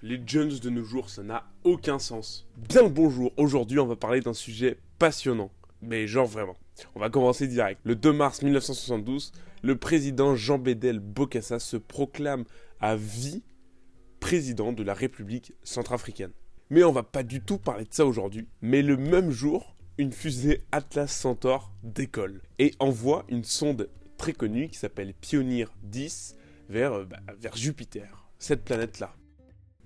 les Jones de nos jours, ça n'a aucun sens. Bien le bonjour, aujourd'hui on va parler d'un sujet passionnant. Mais genre vraiment. On va commencer direct. Le 2 mars 1972, le président Jean Bédel Bokassa se proclame à vie président de la République centrafricaine. Mais on va pas du tout parler de ça aujourd'hui. Mais le même jour, une fusée Atlas Centaure décolle et envoie une sonde très connue qui s'appelle Pioneer 10 vers Jupiter, cette planète-là.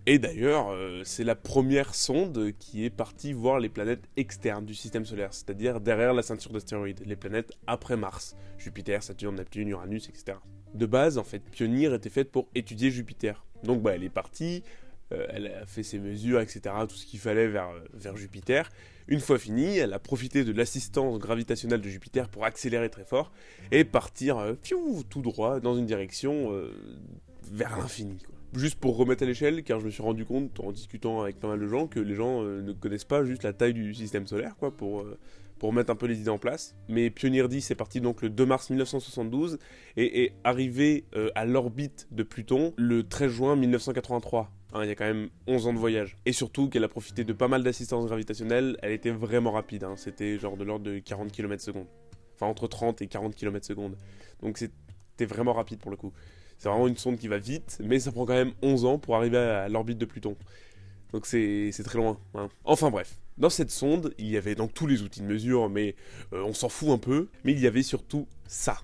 Et d'ailleurs, c'est la première sonde qui est partie voir les planètes externes du système solaire, c'est-à-dire derrière la ceinture d'astéroïdes, les planètes après Mars, Jupiter, Saturne, Neptune, Uranus, etc. De base, en fait, Pioneer était faite pour étudier Jupiter. Donc elle est partie, elle a fait ses mesures, etc., tout ce qu'il fallait vers Jupiter. Une fois fini, elle a profité de l'assistance gravitationnelle de Jupiter pour accélérer très fort et partir tout droit dans une direction vers l'infini, quoi. Juste pour remettre à l'échelle, car je me suis rendu compte en discutant avec pas mal de gens que les gens ne connaissent pas juste la taille du système solaire, quoi, pour mettre un peu les idées en place. Mais Pioneer 10 est parti donc le 2 mars 1972 et est arrivé à l'orbite de Pluton le 13 juin 1983. Il y a quand même 11 ans de voyage. Et surtout qu'elle a profité de pas mal d'assistance gravitationnelle, elle était vraiment rapide, c'était genre de l'ordre de 40 km/s. Enfin entre 30 et 40 km/s. Donc c'était vraiment rapide pour le coup. C'est vraiment une sonde qui va vite, mais ça prend quand même 11 ans pour arriver à l'orbite de Pluton. Donc c'est très loin. Enfin bref, dans cette sonde, il y avait donc tous les outils de mesure, mais on s'en fout un peu. Mais il y avait surtout ça,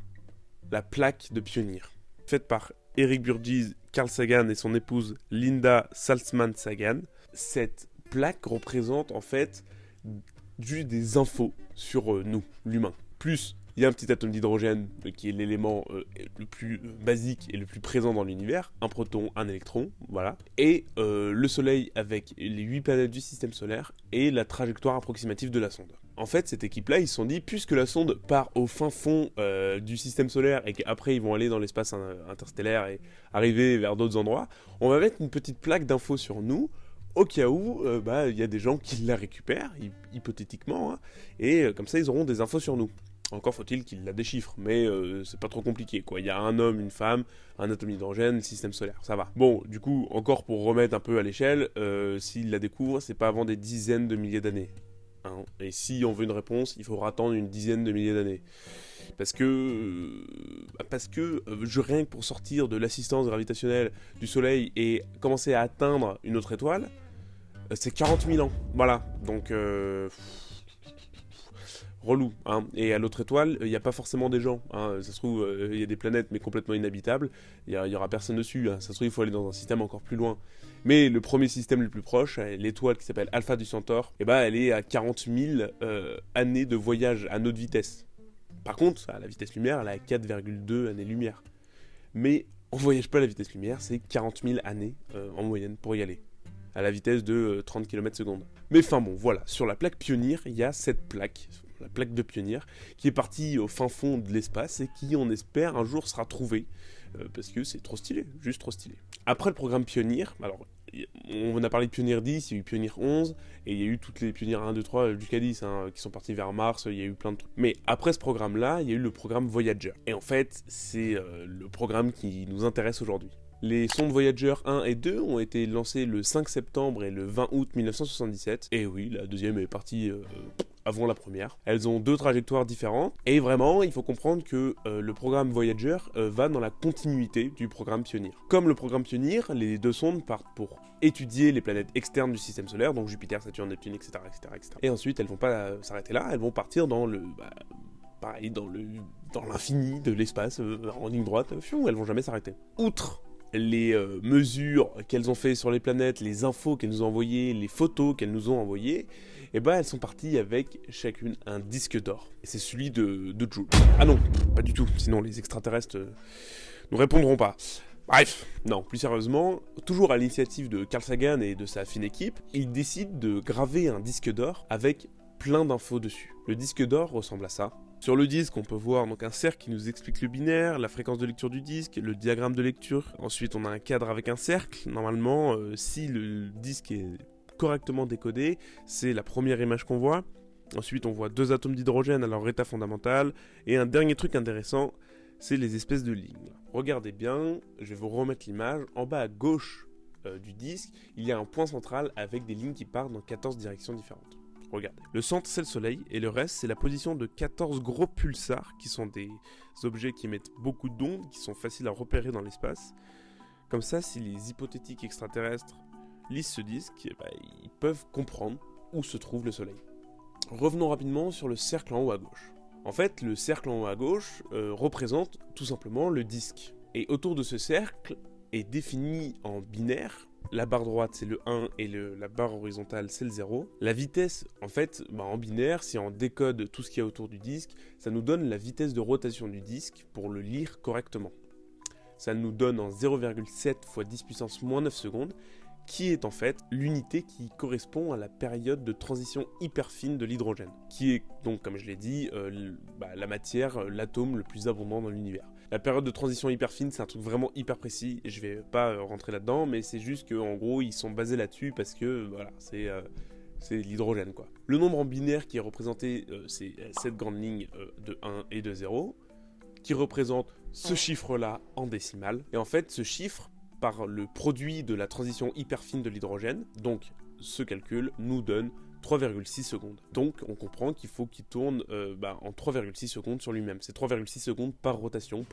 la plaque de Pioneer, faite par Eric Burgess, Carl Sagan et son épouse Linda Saltzman-Sagan. Cette plaque représente en fait juste des infos sur nous, l'humain. Plus il y a un petit atome d'hydrogène qui est l'élément le plus basique et le plus présent dans l'univers. Un proton, un électron, voilà. Et le Soleil avec les 8 planètes du système solaire et la trajectoire approximative de la sonde. En fait, cette équipe-là, ils se sont dit, puisque la sonde part au fin fond du système solaire et qu'après ils vont aller dans l'espace interstellaire et arriver vers d'autres endroits, on va mettre une petite plaque d'infos sur nous, au cas où y a des gens qui la récupèrent, hypothétiquement, et comme ça ils auront des infos sur nous. Encore faut-il qu'il la déchiffre, mais c'est pas trop compliqué, quoi. Il y a un homme, une femme, un atome d'hydrogène, le système solaire, ça va. Bon, du coup, encore pour remettre un peu à l'échelle, s'il la découvre, c'est pas avant des dizaines de milliers d'années. Et si on veut une réponse, il faudra attendre une dizaine de milliers d'années. Parce que rien que pour sortir de l'assistance gravitationnelle du Soleil et commencer à atteindre une autre étoile, c'est 40 000 ans. Voilà, donc relou, Et à l'autre étoile, il n'y a pas forcément des gens, Ça se trouve, il y a des planètes mais complètement inhabitables. Il y aura personne dessus, Ça se trouve, il faut aller dans un système encore plus loin. Mais le premier système le plus proche, l'étoile qui s'appelle Alpha du Centaure, elle est à 40 000 années de voyage à notre vitesse. Par contre, à la vitesse lumière, elle est à 4,2 années-lumière. Mais on ne voyage pas à la vitesse lumière, c'est 40 000 années en moyenne pour y aller, à la vitesse de 30 km/s. Mais enfin bon, voilà, sur la plaque Pioneer, il y a cette plaque, la plaque de Pioneer, qui est partie au fin fond de l'espace et qui, on espère, un jour sera trouvée, parce que c'est trop stylé, juste trop stylé. Après le programme Pioneer, alors on a parlé de Pioneer 10, il y a eu Pioneer 11, et il y a eu toutes les Pioneer 1, 2, 3 jusqu'à 10, qui sont partis vers Mars, il y a eu plein de trucs. Mais après ce programme-là, il y a eu le programme Voyager. Et en fait, c'est le programme qui nous intéresse aujourd'hui. Les sondes Voyager 1 et 2 ont été lancées le 5 septembre et le 20 août 1977. Et oui, la deuxième est partie avant la première. Elles ont deux trajectoires différentes. Et vraiment, il faut comprendre que le programme Voyager va dans la continuité du programme Pioneer. Comme le programme Pioneer, les deux sondes partent pour étudier les planètes externes du système solaire, donc Jupiter, Saturne, Neptune, etc. etc. Et ensuite, elles vont pas s'arrêter là, elles vont partir dans le... pareil, dans l'infini de l'espace, en ligne droite, elles vont jamais s'arrêter. Outre les mesures qu'elles ont fait sur les planètes, les infos qu'elles nous ont envoyées, les photos qu'elles nous ont envoyées, elles sont parties avec chacune un disque d'or. Et c'est celui de Joule. Ah non, pas du tout, sinon les extraterrestres ne répondront pas. Bref, non, plus sérieusement, toujours à l'initiative de Carl Sagan et de sa fine équipe, ils décident de graver un disque d'or avec plein d'infos dessus. Le disque d'or ressemble à ça. Sur le disque, on peut voir donc un cercle qui nous explique le binaire, la fréquence de lecture du disque, le diagramme de lecture. Ensuite, on a un cadre avec un cercle. Normalement, si le disque est correctement décodé, c'est la première image qu'on voit. Ensuite, on voit deux atomes d'hydrogène à leur état fondamental. Et un dernier truc intéressant, c'est les espèces de lignes. Regardez bien, je vais vous remettre l'image. En bas à gauche du disque, il y a un point central avec des lignes qui partent dans 14 directions différentes. Regardez. Le centre, c'est le Soleil, et le reste, c'est la position de 14 gros pulsars, qui sont des objets qui émettent beaucoup d'ondes, qui sont faciles à repérer dans l'espace. Comme ça, si les hypothétiques extraterrestres lisent ce disque, ils peuvent comprendre où se trouve le Soleil. Revenons rapidement sur le cercle en haut à gauche. En fait, le cercle en haut à gauche représente tout simplement le disque. Et autour de ce cercle est défini en binaire. La barre droite, c'est le 1 et la barre horizontale, c'est le 0. La vitesse, en fait, en binaire, si on décode tout ce qu'il y a autour du disque, ça nous donne la vitesse de rotation du disque pour le lire correctement. Ça nous donne en 0,7 fois 10 puissance moins 9 secondes, qui est en fait l'unité qui correspond à la période de transition hyper fine de l'hydrogène, qui est donc, comme je l'ai dit, la matière, l'atome le plus abondant dans l'univers. La période de transition hyper fine, c'est un truc vraiment hyper précis, et je vais pas rentrer là-dedans, mais c'est juste qu'en gros, ils sont basés là-dessus parce que, voilà, c'est l'hydrogène, quoi. Le nombre en binaire qui est représenté, c'est cette grande ligne de 1 et de 0, qui représente ce chiffre-là en décimale. Et en fait, ce chiffre, par le produit de la transition hyper fine de l'hydrogène, donc ce calcul nous donne 3,6 secondes. Donc on comprend qu'il faut qu'il tourne en 3,6 secondes sur lui-même. C'est 3,6 secondes par rotation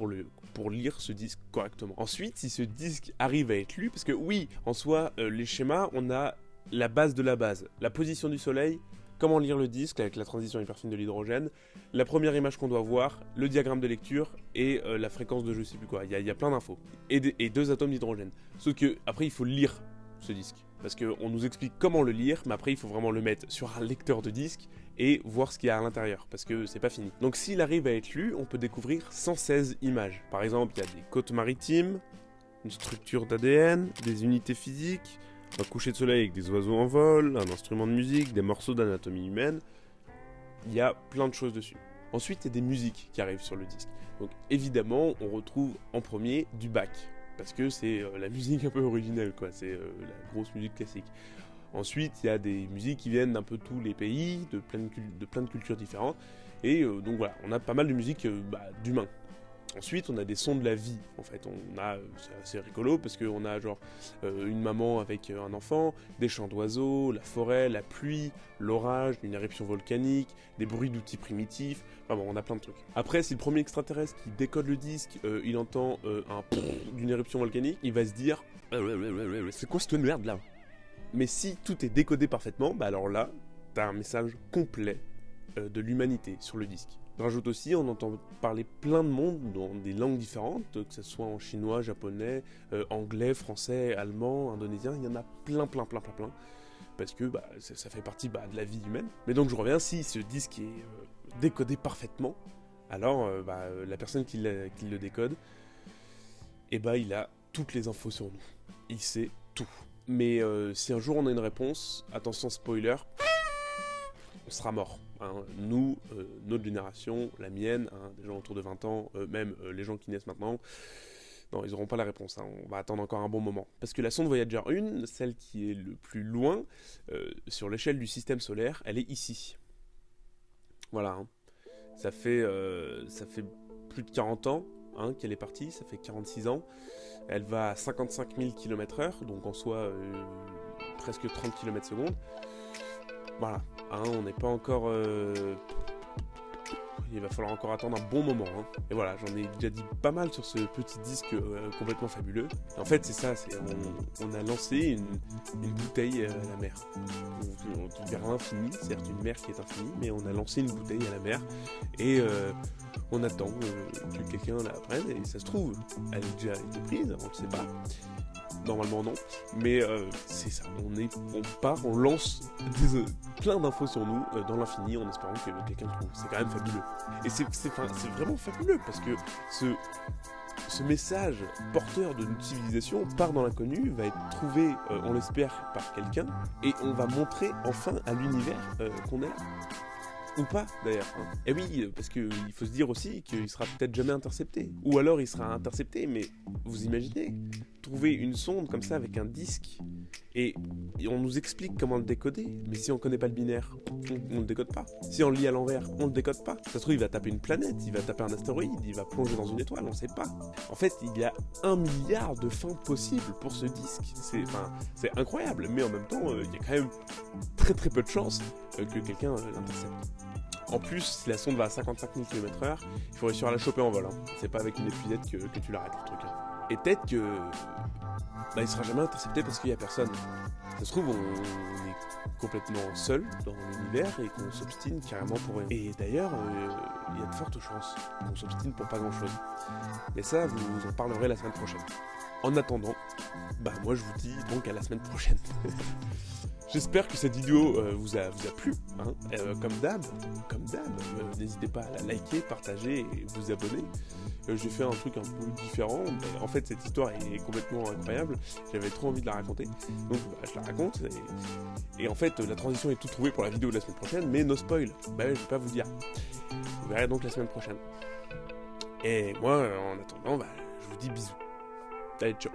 pour lire ce disque correctement. Ensuite, si ce disque arrive à être lu, parce que oui, en soi, les schémas, on a la base de la base, la position du Soleil, comment lire le disque avec la transition hyper fine de l'hydrogène, la première image qu'on doit voir, le diagramme de lecture et la fréquence de je sais plus quoi. Il y a plein d'infos. Et 2 atomes d'hydrogène. Sauf que après il faut lire ce disque. Parce qu'on nous explique comment le lire, mais après il faut vraiment le mettre sur un lecteur de disque et voir ce qu'il y a à l'intérieur, parce que c'est pas fini. Donc s'il arrive à être lu, on peut découvrir 116 images. Par exemple, il y a des côtes maritimes, une structure d'ADN, des unités physiques, un coucher de soleil avec des oiseaux en vol, un instrument de musique, des morceaux d'anatomie humaine. Il y a plein de choses dessus. Ensuite, il y a des musiques qui arrivent sur le disque. Donc évidemment, on retrouve en premier du Bach, parce que c'est la musique un peu originelle, quoi. C'est la grosse musique classique. Ensuite, il y a des musiques qui viennent d'un peu tous les pays, de plein de cultures différentes. Et donc voilà, on a pas mal de musique d'humains. Ensuite, on a des sons de la vie, en fait. C'est assez rigolo parce qu'on a genre une maman avec un enfant, des chants d'oiseaux, la forêt, la pluie, l'orage, une éruption volcanique, des bruits d'outils primitifs. Enfin bon, on a plein de trucs. Après, si le premier extraterrestre qui décode le disque, il entend d'une éruption volcanique, il va se dire c'est quoi cette merde là? Mais si tout est décodé parfaitement, alors là, t'as un message complet de l'humanité sur le disque. Rajoute aussi, on entend parler plein de monde dans des langues différentes, que ce soit en chinois, japonais, anglais, français, allemand, indonésien, il y en a plein, parce que ça fait partie de la vie humaine. Mais donc je reviens, si ce disque est décodé parfaitement, alors la personne qui le décode, il a toutes les infos sur nous. Il sait tout. Mais si un jour on a une réponse, attention spoiler, on sera mort. Nous, notre génération, la mienne, des gens autour de 20 ans, même les gens qui naissent maintenant, non, ils n'auront pas la réponse. On va attendre encore un bon moment. Parce que la sonde Voyager 1, celle qui est le plus loin, sur l'échelle du système solaire, elle est ici. Voilà. Ça fait plus de 40 ans qu'elle est partie, ça fait 46 ans. Elle va à 55 000 km/h, donc en soi presque 30 km/s. Voilà, on n'est pas encore... Il va falloir encore attendre un bon moment. Et voilà, j'en ai déjà dit pas mal sur ce petit disque complètement fabuleux. En fait, c'est ça, on a lancé une bouteille à la mer. Vers l'infini, certes une mer qui est infinie, mais on a lancé une bouteille à la mer. Et on attend que quelqu'un la prenne, et ça se trouve, elle a déjà été prise, on ne sait pas. Normalement non, mais c'est ça, on lance plein d'infos sur nous dans l'infini en espérant que quelqu'un le trouve. C'est quand même fabuleux. Et c'est vraiment fabuleux parce que ce message porteur de notre civilisation part dans l'inconnu, va être trouvé, on l'espère, par quelqu'un, et on va montrer enfin à l'univers qu'on est là. Ou pas d'ailleurs. Et oui, parce qu'il faut se dire aussi qu'il sera peut-être jamais intercepté. Ou alors il sera intercepté, mais vous imaginez trouver une sonde comme ça avec un disque et on nous explique comment le décoder, mais si on connaît pas le binaire, on le décode pas. Si on le lit à l'envers, on le décode pas. Ça se trouve, il va taper une planète, il va taper un astéroïde, il va plonger dans une étoile, on sait pas. En fait, il y a 1 milliard de fins possibles pour ce disque. C'est incroyable, mais en même temps, il y a quand même très peu de chances que quelqu'un l'intercepte. En plus, si la sonde va à 55 000 km/h, il faut réussir à la choper en vol. Hein. C'est pas avec une épuisette que tu l'arrêtes, le truc. Hein. Et peut-être que il sera jamais intercepté parce qu'il y a personne. Ça se trouve, on est complètement seul dans l'univers et qu'on s'obstine carrément pour rien. Et d'ailleurs, il y a de fortes chances qu'on s'obstine pour pas grand-chose. Mais ça, vous en parlerez la semaine prochaine. En attendant, moi je vous dis donc à la semaine prochaine. J'espère que cette vidéo vous a plu, hein. Comme d'hab, n'hésitez pas à la liker, partager et vous abonner. J'ai fait un truc un peu différent, mais en fait cette histoire est complètement incroyable, j'avais trop envie de la raconter, donc je la raconte, et en fait la transition est tout trouvée pour la vidéo de la semaine prochaine, mais no spoil, je vais pas vous dire. Vous verrez donc la semaine prochaine. Et moi, en attendant, je vous dis bisous. Allez, ciao.